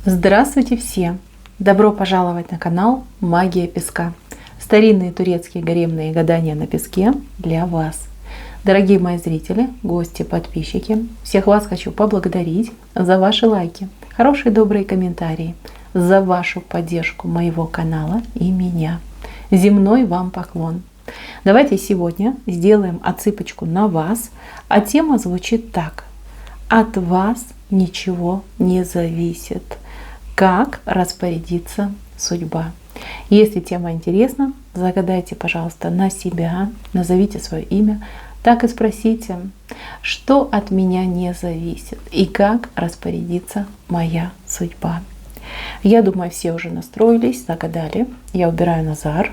Здравствуйте все! Добро пожаловать на канал Магия Песка. Старинные турецкие гаремные гадания на песке для вас. Дорогие мои зрители, гости, подписчики, всех вас хочу поблагодарить за ваши лайки, хорошие добрые комментарии, за вашу поддержку моего канала и меня. Земной вам поклон! Давайте сегодня сделаем отсыпочку на вас, а тема звучит так. От вас ничего не зависит. Как распорядится судьба? Если тема интересна, загадайте, пожалуйста, на себя, назовите свое имя, так и спросите, что от меня не зависит и как распорядится моя судьба. Я думаю, все уже настроились, загадали. Я убираю Назар.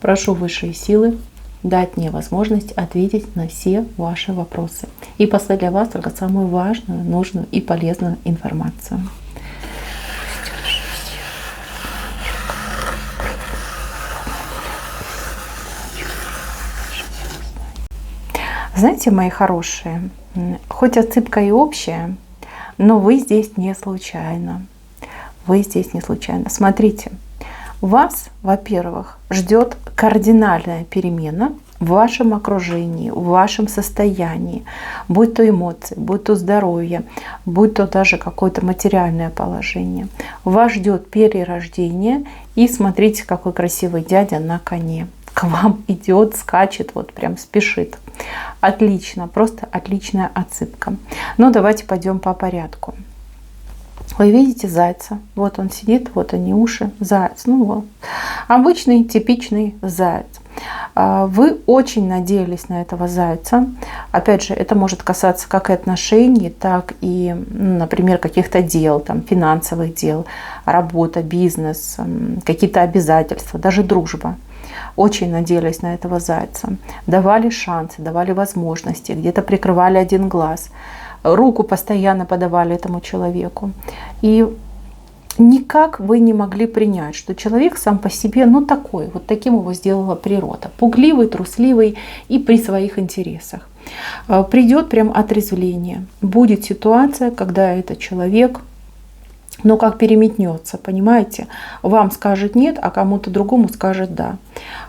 Прошу высшие силы дать мне возможность ответить на все ваши вопросы и послать для вас только самую важную, нужную и полезную информацию. Знаете, мои хорошие, хоть отсыпка и общая, но вы здесь не случайно. Вы здесь не случайно. Смотрите, вас, во-первых, ждет кардинальная перемена в вашем окружении, в вашем состоянии, будь то эмоции, будь то здоровье, будь то даже какое-то материальное положение. Вас ждет перерождение, и смотрите, какой красивый дядя на коне. К вам идет, скачет, вот прям спешит. Отлично, просто отличная отсыпка. Но давайте пойдем по порядку. Вы видите зайца? Вот он сидит, вот они уши. Заяц. Ну вот. Обычный, типичный заяц. Вы очень надеялись на этого зайца. Опять же, это может касаться как и отношений, так и, например, каких-то дел, там, финансовых дел, работа, бизнес, какие-то обязательства, даже дружба. Очень надеялись на этого зайца. Давали шансы, давали возможности, где-то прикрывали один глаз. Руку постоянно подавали этому человеку. И никак вы не могли принять, что человек сам по себе, такой, вот таким его сделала природа. Пугливый, трусливый и при своих интересах. Придет прям отрезвление. Будет ситуация, когда этот человек, как переметнется, понимаете? Вам скажет нет, а кому-то другому скажет да.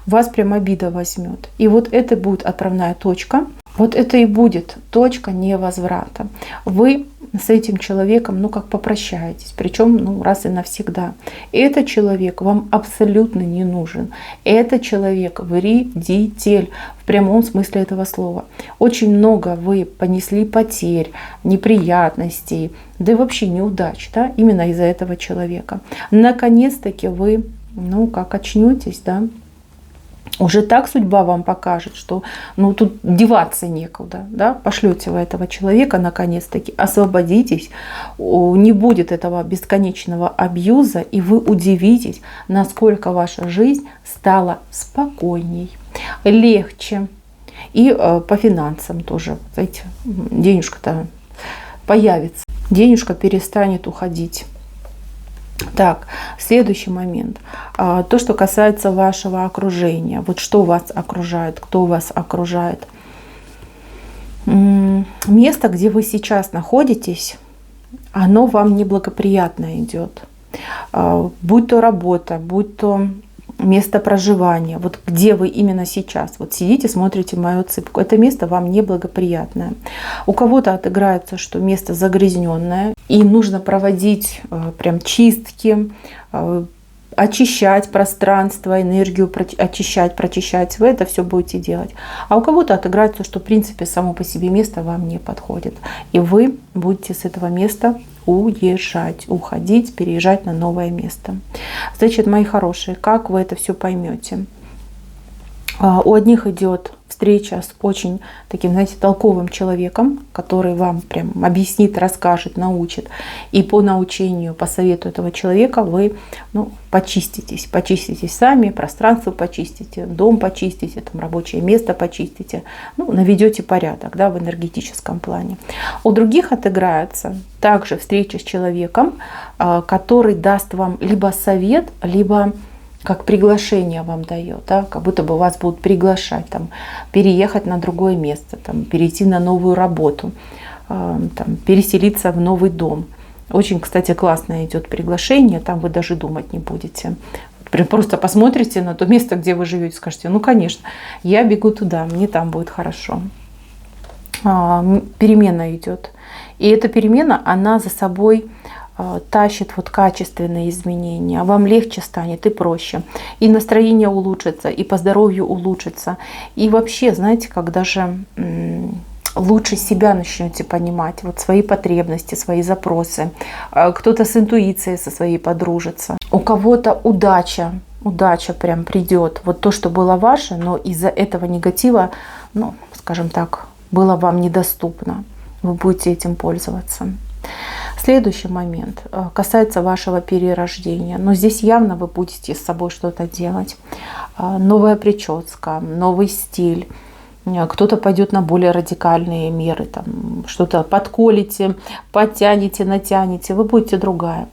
Вас прям обида возьмет. И вот это будет отправная точка. Вот это и будет точка невозврата. Вы с этим человеком, попрощаетесь. Причем, раз и навсегда. Этот человек вам абсолютно не нужен. Этот человек вредитель в прямом смысле этого слова. Очень много вы понесли потерь, неприятностей, да и вообще неудач, да, именно из-за этого человека. Наконец-таки вы, очнетесь, да. Уже так судьба вам покажет, что тут деваться некуда. Да? Пошлете вы этого человека, наконец-таки, освободитесь, не будет этого бесконечного абьюза, и вы удивитесь, насколько ваша жизнь стала спокойней, легче. И по финансам тоже, знаете, денежка-то появится, денежка перестанет уходить. Так, следующий момент. То, что касается вашего окружения. Вот что вас окружает, кто вас окружает. Место, где вы сейчас находитесь, оно вам неблагоприятно идет. Будь то работа, будь то место проживания, вот где вы именно сейчас, вот сидите, смотрите мою отсыпку, это место вам неблагоприятное. У кого-то отыграется, что место загрязненное, и нужно проводить прям чистки, очищать пространство, энергию очищать, прочищать. Вы это все будете делать. А у кого-то отыграется, что в принципе само по себе место вам не подходит. И вы будете с этого места уезжать, уходить, переезжать на новое место. Значит, мои хорошие, как вы это все поймете? У одних идет встреча с очень таким, знаете, толковым человеком, который вам прям объяснит, расскажет, научит. И по научению, по совету этого человека вы почиститесь сами, пространство почистите, дом почистите, там, рабочее место почистите, наведете порядок, да, в энергетическом плане. У других отыграется также встреча с человеком, который даст вам либо совет, либо как приглашение вам дает, да, как будто бы вас будут приглашать, там, переехать на другое место, там, перейти на новую работу, там, переселиться в новый дом. Очень, кстати, классное идет приглашение, там вы даже думать не будете. Просто посмотрите на то место, где вы живете, скажете, ну, конечно, я бегу туда, мне там будет хорошо. Перемена идет. И эта перемена, она за собой тащит вот качественные изменения. Вам легче станет и проще. И настроение улучшится, и по здоровью улучшится. И вообще, знаете, как даже лучше себя начнете понимать, вот свои потребности, свои запросы. Кто-то с интуицией со своей подружится. У кого-то удача прям придет. Вот то, что было ваше, но из-за этого негатива, ну, скажем так, было вам недоступно. Вы будете этим пользоваться. Следующий момент касается вашего перерождения. Но здесь явно вы будете с собой что-то делать. Новая прическа, новый стиль. Кто-то пойдет на более радикальные меры, там что-то подколите, подтянете, натянете, вы будете другая.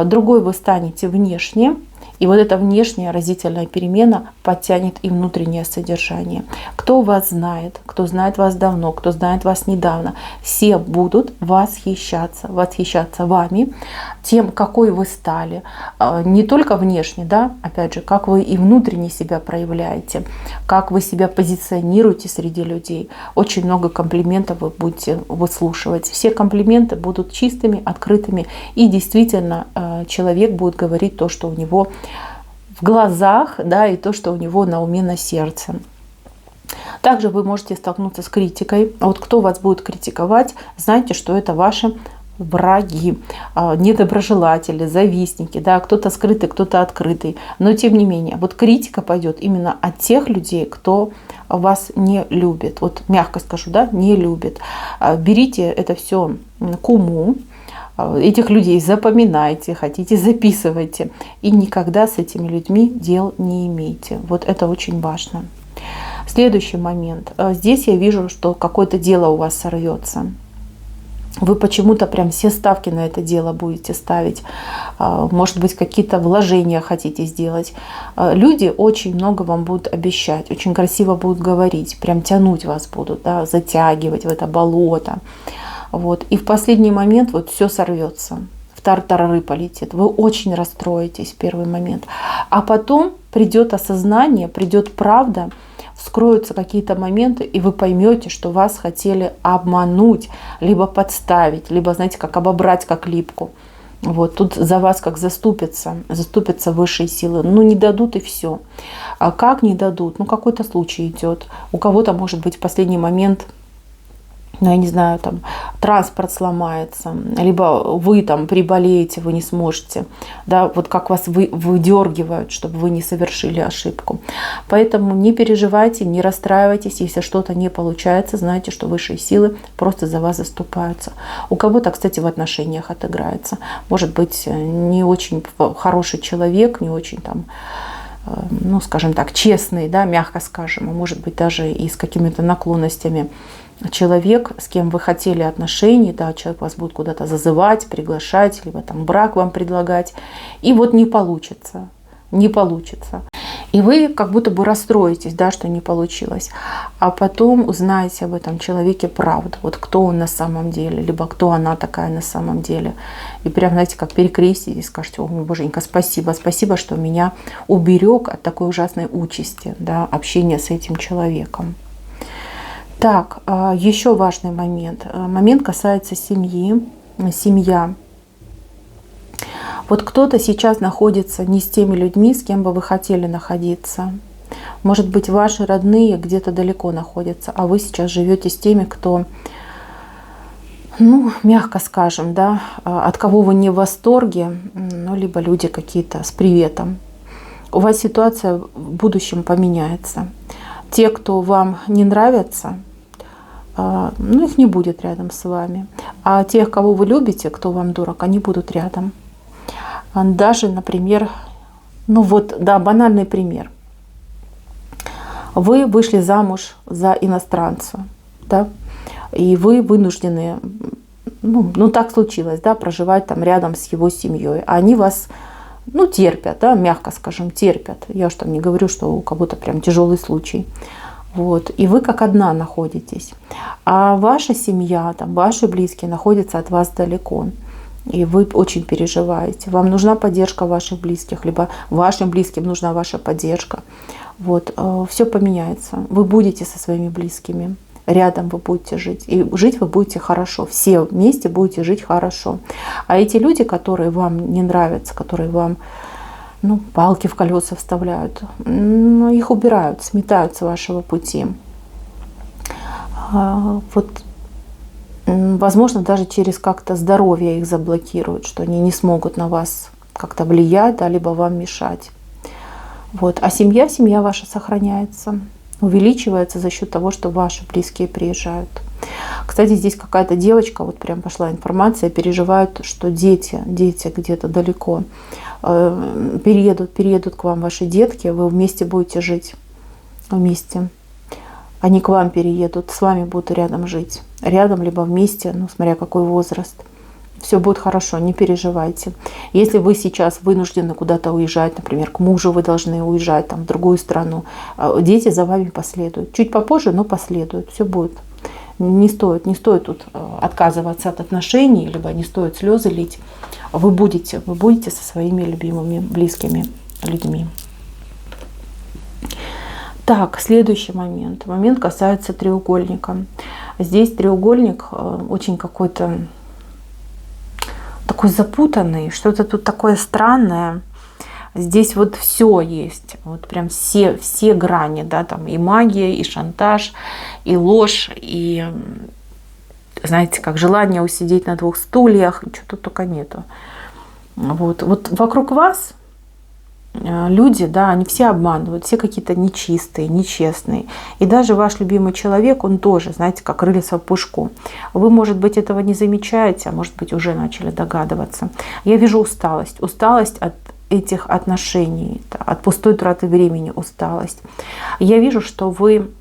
Другой вы станете внешне, и вот эта внешняя разительная перемена подтянет и внутреннее содержание. Кто вас знает, кто знает вас давно, кто знает вас недавно, все будут восхищаться вами, тем, какой вы стали. Не только внешне, да, опять же, как вы и внутренне себя проявляете, как вы себя позиционируете среди людей. Очень много комплиментов вы будете выслушивать. Все комплименты будут чистыми, открытыми, и действительно человек будет говорить то, что у него в глазах, да, и то, что у него на уме, на сердце. Также вы можете столкнуться с критикой. Вот кто вас будет критиковать, знайте, что это ваши враги, недоброжелатели, завистники, да, кто-то скрытый, кто-то открытый. Но тем не менее, вот критика пойдет именно от тех людей, кто вас не любит. Вот мягко скажу, да, не любит. Берите это все к уму. Этих людей запоминайте, хотите, записывайте. И никогда с этими людьми дел не имейте. Вот это очень важно. Следующий момент. Здесь я вижу, что какое-то дело у вас сорвется. Вы почему-то прям все ставки на это дело будете ставить. Может быть, какие-то вложения хотите сделать. Люди очень много вам будут обещать, очень красиво будут говорить, прям тянуть вас будут, да, затягивать в это болото. Вот. И в последний момент вот все сорвется, в тартарары полетит. Вы очень расстроитесь в первый момент. А потом придет осознание, придет правда, вскроются какие-то моменты, и вы поймете, что вас хотели обмануть, либо подставить, либо, знаете, как обобрать, как липку. Вот. Тут за вас как заступятся высшие силы. Ну, не дадут, и все. А как не дадут? Ну, какой-то случай идет. У кого-то, может быть, в последний момент, ну, я не знаю, там транспорт сломается, либо вы там приболеете, вы не сможете, да, вот как вас выдергивают, чтобы вы не совершили ошибку. Поэтому не переживайте, не расстраивайтесь, если что-то не получается, знайте, что высшие силы просто за вас заступаются. У кого-то, кстати, в отношениях отыграется. Может быть, не очень хороший человек, не очень там, ну, скажем так, честный, да, мягко скажем, а может быть, даже и с какими-то наклонностями. Человек, с кем вы хотели отношений, да, человек вас будет куда-то зазывать, приглашать, либо там брак вам предлагать, и вот не получится. И вы как будто бы расстроитесь, да, что не получилось. А потом узнаете об этом человеке правду. Вот кто он на самом деле, либо кто она такая на самом деле. И прям, знаете, как перекреститесь и скажете: о, боженька, спасибо, что меня уберег от такой ужасной участи, да, общения с этим человеком. Так, еще важный момент. Момент касается семьи. Семья. Вот кто-то сейчас находится не с теми людьми, с кем бы вы хотели находиться. Может быть, ваши родные где-то далеко находятся, а вы сейчас живете с теми, кто, ну, мягко скажем, да, от кого вы не в восторге, ну, либо люди какие-то с приветом. У вас ситуация в будущем поменяется. Те, кто вам не нравятся, ну, их не будет рядом с вами. А тех, кого вы любите, кто вам дорог, они будут рядом. Даже, например, ну вот, да, банальный пример. Вы вышли замуж за иностранца, да, и вы вынуждены, ну так случилось, да, проживать там рядом с его семьей. А они вас, ну, терпят, да, мягко скажем, терпят. Я уж там не говорю, что у кого-то прям тяжелый случай. Вот. И вы как одна находитесь. А ваша семья, там, ваши близкие находятся от вас далеко. и вы очень переживаете. Вам нужна поддержка ваших близких, либо вашим близким нужна ваша поддержка. Вот, все поменяется. Вы будете со своими близкими. Рядом вы будете жить. И жить вы будете хорошо. Все вместе будете жить хорошо. А эти люди, которые вам не нравятся, которые вам палки в колеса вставляют, их убирают, сметают с вашего пути. Вот, возможно, даже через как-то здоровье их заблокируют, что они не смогут на вас как-то влиять, да, либо вам мешать. Вот. А семья ваша сохраняется, увеличивается за счет того, что ваши близкие приезжают. Кстати, здесь какая-то девочка, вот прям пошла информация, переживают, что дети где-то далеко переедут к вам ваши детки, вы вместе будете жить, вместе. Они к вам переедут, с вами будут рядом жить. Рядом, либо вместе, смотря какой возраст. Все будет хорошо, не переживайте. Если вы сейчас вынуждены куда-то уезжать, например, к мужу вы должны уезжать там, в другую страну, дети за вами последуют. Чуть попозже, но последуют. Все будет. Не стоит тут отказываться от отношений, либо не стоит слезы лить. Вы будете со своими любимыми, близкими людьми. Так, следующий момент. Момент касается треугольника. Здесь треугольник очень какой-то такой запутанный, что-то тут такое странное. Здесь вот все есть, вот прям все грани, да, там и магия, и шантаж, и ложь, и, знаете, как желание усидеть на двух стульях, чего-то только нету. Вот вокруг вас люди, да, они все обманывают, все какие-то нечистые, нечестные. И даже ваш любимый человек, он тоже, знаете, как рыльца в пушку. Вы, может быть, этого не замечаете, а может быть, уже начали догадываться. Я вижу усталость от этих отношений, от пустой траты времени, усталость. Я вижу, что вы,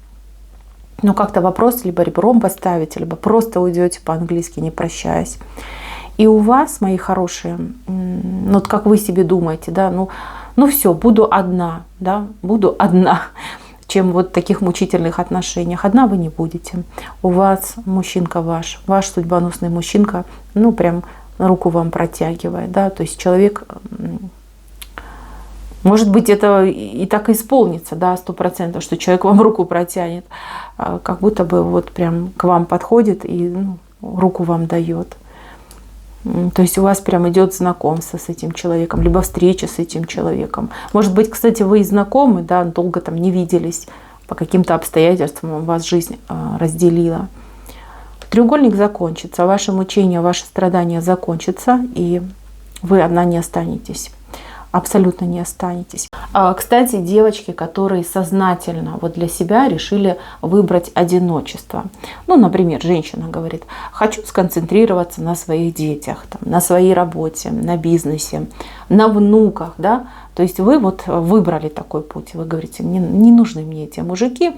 как-то вопрос либо ребром поставите, либо просто уйдете по-английски, не прощаясь. И у вас, мои хорошие, вот как вы себе думаете, да, все, буду одна, чем вот в таких мучительных отношениях. Одна вы не будете. У вас мужчинка ваш судьбоносный мужчинка, прям руку вам протягивает, да, то есть человек, может быть, это и так и исполнится, да, 100%, что человек вам руку протянет, как будто бы вот прям к вам подходит и руку вам дает. То есть у вас прям идет знакомство с этим человеком, либо встреча с этим человеком. Может быть, кстати, вы и знакомы, да, долго там не виделись, по каким-то обстоятельствам вас жизнь разделила. Треугольник закончится, ваше мучение, ваше страдание закончится, и вы одна не останетесь. Абсолютно не останетесь. Кстати, девочки, которые сознательно вот для себя решили выбрать одиночество. Например, женщина говорит: хочу сконцентрироваться на своих детях, на своей работе, на бизнесе, на внуках, да. То есть вы вот выбрали такой путь. Вы говорите: не нужны мне эти мужики.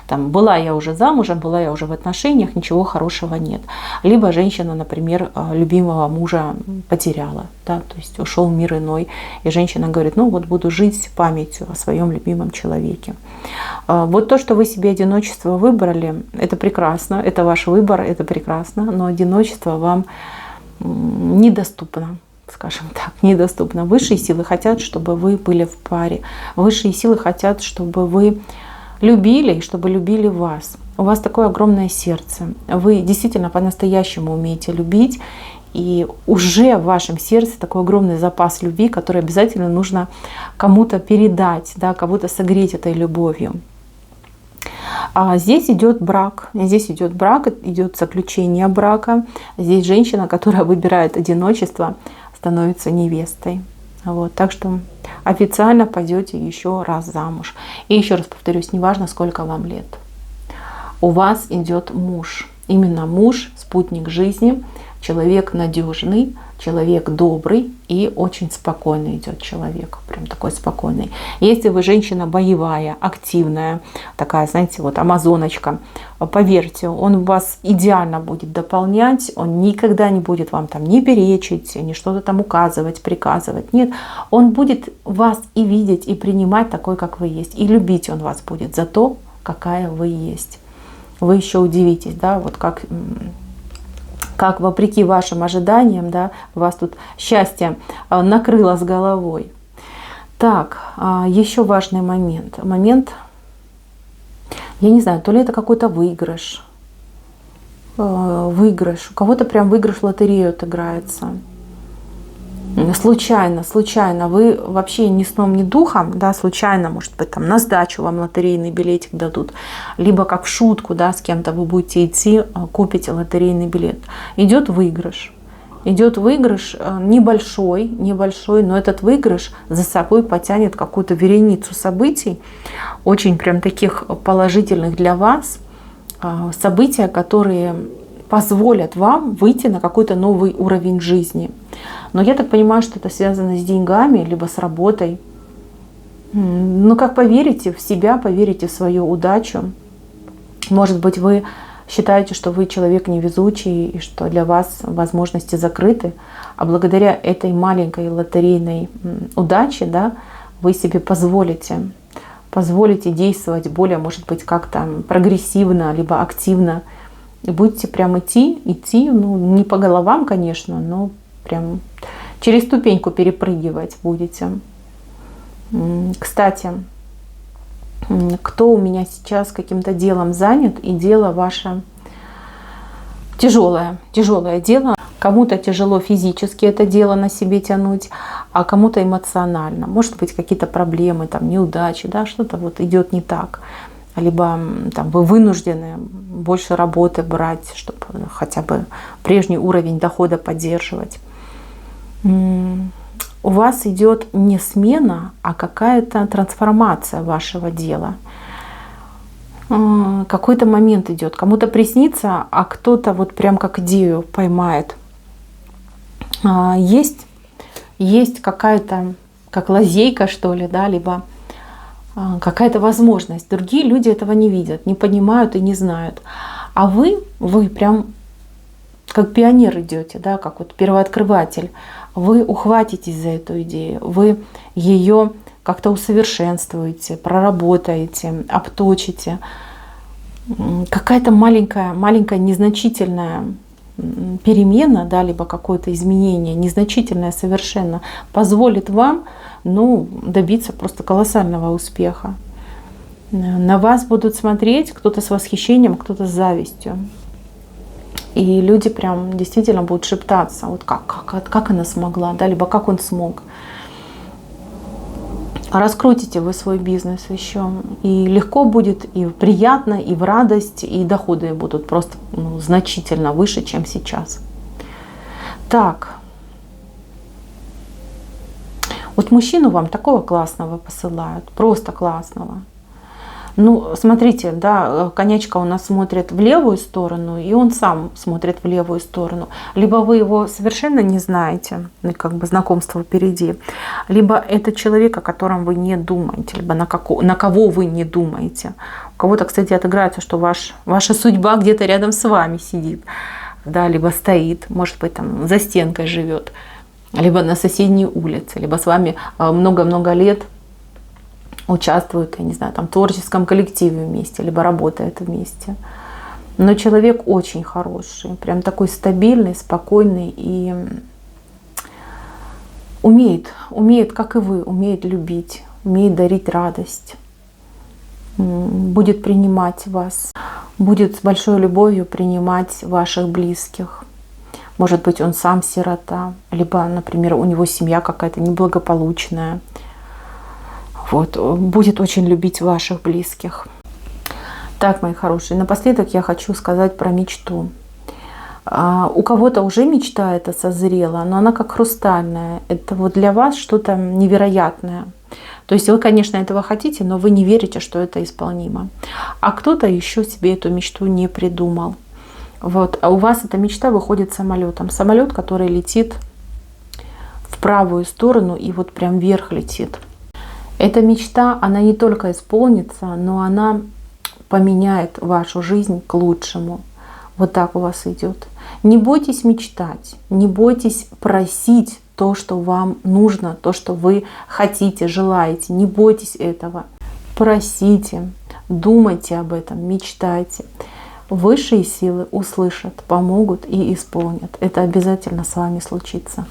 Была я уже замужем, была я уже в отношениях, ничего хорошего нет. Либо женщина, например, любимого мужа потеряла, да, то есть ушел в мир иной. И женщина говорит: буду жить памятью о своем любимом человеке. Вот то, что вы себе одиночество выбрали, это прекрасно, это ваш выбор, это прекрасно, но одиночество вам недоступно. Скажем так, недоступно. Высшие силы хотят, чтобы вы были в паре. Высшие силы хотят, чтобы вы любили и чтобы любили вас. У вас такое огромное сердце. Вы действительно по-настоящему умеете любить. И уже в вашем сердце такой огромный запас любви, который обязательно нужно кому-то передать, да, кого-то согреть этой любовью. А здесь идет брак, идет заключение брака. Здесь женщина, которая выбирает одиночество, становится невестой. Вот, так что официально пойдете еще раз замуж. И еще раз повторюсь, неважно, сколько вам лет. У вас идет муж. Именно муж, спутник жизни, человек надежный, человек добрый и очень спокойный идет человек. Прям такой спокойный. Если вы женщина боевая, активная, такая, знаете, вот амазоночка, поверьте, он вас идеально будет дополнять, он никогда не будет вам там ни перечить, ни что-то там указывать, приказывать. Нет, он будет вас и видеть, и принимать такой, как вы есть. И любить он вас будет за то, какая вы есть. Вы еще удивитесь, да, вот как как вопреки вашим ожиданиям, да, вас тут счастье накрыло с головой. Так, еще важный момент. Я не знаю, то ли это какой-то выигрыш. У кого-то прям выигрыш в лотерею отыграется. Случайно, вы вообще ни сном, ни духом, да, случайно, может быть, там на сдачу вам лотерейный билетик дадут, либо как в шутку, да, с кем-то вы будете идти, купите лотерейный билет. Идет выигрыш небольшой, но этот выигрыш за собой потянет какую-то вереницу событий, очень прям таких положительных для вас, события, которые позволят вам выйти на какой-то новый уровень жизни. Но я так понимаю, что это связано с деньгами, либо с работой. Но как поверите в себя, поверите в свою удачу. Может быть, вы считаете, что вы человек невезучий и что для вас возможности закрыты, а благодаря этой маленькой лотерейной удаче, да, вы себе позволите действовать более, может быть, как-то прогрессивно, либо активно. И будете прям идти, ну, не по головам, конечно, но прям через ступеньку перепрыгивать будете. Кстати, кто у меня сейчас каким-то делом занят, и дело ваше тяжелое дело. Кому-то тяжело физически это дело на себе тянуть, а кому-то эмоционально. Может быть, какие-то проблемы, там, неудачи, да, что-то вот идет не так. Либо там, вы вынуждены больше работы брать, чтобы хотя бы прежний уровень дохода поддерживать. У вас идет не смена, а какая-то трансформация вашего дела. Какой-то момент идет. Кому-то приснится, а кто-то вот прям как идею поймает. Есть какая-то, как лазейка, что ли, да, либо какая-то возможность. Другие люди этого не видят, не понимают и не знают. А вы прям как пионер идете, да, как вот первооткрыватель. Вы ухватитесь за эту идею, вы ее как-то усовершенствуете, проработаете, обточите. Какая-то маленькая незначительная перемена, да, либо какое-то изменение, незначительное совершенно, позволит вам, ну, добиться просто колоссального успеха. На вас будут смотреть кто-то с восхищением, кто-то с завистью. И люди прям действительно будут шептаться, вот как она смогла, да, либо как он смог. Раскрутите вы свой бизнес еще, и легко будет, и приятно, и в радость, и доходы будут просто значительно выше, чем сейчас. Так, вот мужчину вам такого классного посылают, просто классного. Ну, смотрите, да, конячка у нас смотрит в левую сторону, и он сам смотрит в левую сторону. Либо вы его совершенно не знаете, как бы знакомство впереди, либо это человек, о котором вы не думаете, либо на кого вы не думаете. У кого-то, кстати, отыграется, что ваша судьба где-то рядом с вами сидит, да, либо стоит, может быть, там за стенкой живет, либо на соседней улице, либо с вами много-много лет участвует, я не знаю, там, в творческом коллективе вместе, либо работает вместе. Но человек очень хороший, прям такой стабильный, спокойный и умеет, как и вы, умеет любить, умеет дарить радость, будет принимать вас, будет с большой любовью принимать ваших близких. Может быть, он сам сирота, либо, например, у него семья какая-то неблагополучная. Вот, будет очень любить ваших близких. Так, мои хорошие, напоследок я хочу сказать про мечту. У кого-то уже мечта эта созрела, но она как хрустальная. Это вот для вас что-то невероятное. То есть вы, конечно, этого хотите, но вы не верите, что это исполнимо. А кто-то еще себе эту мечту не придумал. Вот. А у вас эта мечта выходит самолетом. Самолет, который летит в правую сторону и вот прям вверх летит. Эта мечта, она не только исполнится, но она поменяет вашу жизнь к лучшему. Вот так у вас идет. Не бойтесь мечтать, не бойтесь просить то, что вам нужно, то, что вы хотите, желаете. Не бойтесь этого. Просите, думайте об этом, мечтайте. высшие силы услышат, помогут и исполнят. Это обязательно с вами случится.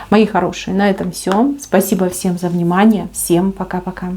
Мои хорошие, на этом все. Спасибо всем за внимание. Всем пока-пока.